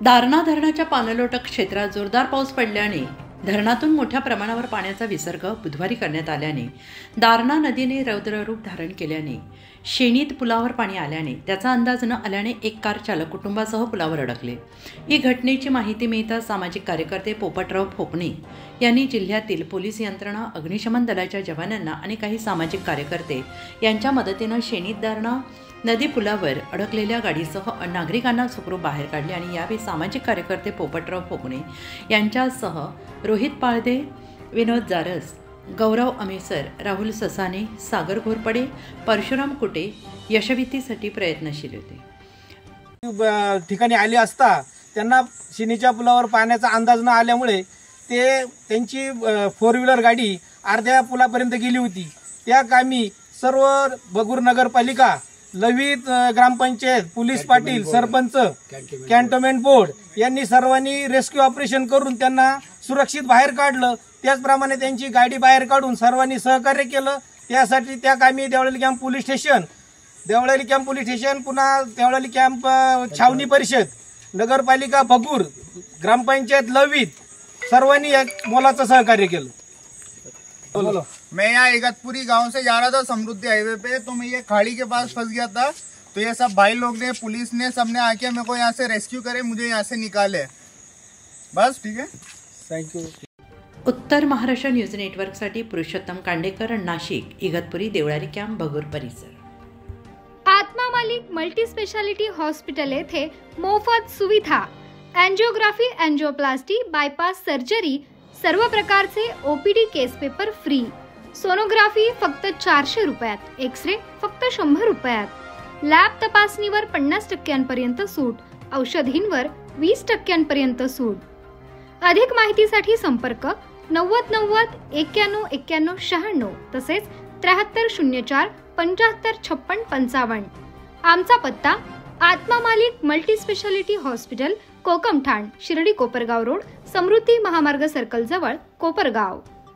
दारणा धरणाच्या पाणलोट क्षेत्रात जोरदार पाऊस पडल्याने धरणातून मोठ्या प्रमाणावर पाण्याचा विसर्ग बुधवारी करण्यात आल्याने दारणा नदीने रौद्ररूप धारण केल्याने शेणीत पुलावर पाणी आल्याने त्याचा अंदाज न आल्याने एक कार चालक कुटुंबासह पुलावर अडकले। ही घटनेची माहिती मिळताच सामाजिक कार्यकर्ते पोपटराव फोकणे यांनी जिल्ह्यातील पोलीस यंत्रणा, अग्निशमन दलाच्या जवानांना आणि काही सामाजिक कार्यकर्ते यांच्या मदतीने शेणीत दारणा नदी पुलावर अडकलेल्या गाडीसह नागरिकांना सुखरूप बाहेर काढले आणि यावेळी सामाजिक कार्यकर्ते पोपटराव फोकणे यांच्यासह रोहित पाळदे, विनोद जारस, गौरव अमेसर, राहुल ससाने, सागर घोरपडे, परशुराम कुटे यशस्वीतेसाठी प्रयत्नशील होते। ठिकाणी आले असता त्यांना शिनीच्या पुलावर पाण्याचा अंदाज न आल्यामुळे त्यांची 4 व्हीलर गाडी अर्ध्या पुलापर्यंत गेली होती। त्या कामी सर्व बगूर नगरपालिका, लवित ग्रामपंचायत, पोलीस पाटील, सरपंच, कॅन्टोन्मेंट बोर्ड यांनी सर्वांनी रेस्क्यू ऑपरेशन करून त्यांना सुरक्षित बाहेर काढलं। त्याचप्रमाणे त्यांची गाडी बाहेर काढून सर्वांनी सहकार्य केलं। त्यासाठी त्या कामी देवळाली कॅम्प पोलीस स्टेशन, पुन्हा देवळाली कॅम्प छावणी परिषद, नगरपालिका बगूर, ग्रामपंचायत लवित सर्वांनी मोलाचं सहकार्य केलं। बोलो। मैं यहाँ इगतपुरी गांव से जा रहा था समृद्धि हाईवे पे, तो मैं ये खाड़ी के पास फंस गया था। तो ये सब भाई लोग ने, पुलिस ने, सबने आके मेरे को यहाँ से रेस्क्यू करे, मुझे यहाँ से निकाले। बस ठीक है, थैंक यू। उत्तर महाराष्ट्र न्यूज नेटवर्कसाठी पुरुषोत्तम कांडेकर, नाशिक, इगतपुरी, देवळाली कॅम्प, बगूर परिसर। आत्मा मालिक मल्टी स्पेशालिटी हॉस्पिटल येथे मोफत सुविधा, एंजियोग्राफी, एंजियोप्लास्टी, बायपास सर्जरी, सर्व प्रकारचे ओपीडी केस पेपर फ्री, सोनोग्राफी फक्त 400 रुपयात, एक्सरे फक्त 100 रुपयात, लॅब तपासणीवर 50% सूट, औषधींवर 20% सूट। अधिक माहितीसाठी संपर्क 90 90 91 91 96 तसेच 7304 75 56 55। आमचा पत्ता Atma Malik multi speciality hospital, Kokamthan, Shirdi Kopargaon road, Samruddhi Mahamarg circle जवळ, कोपरगाव।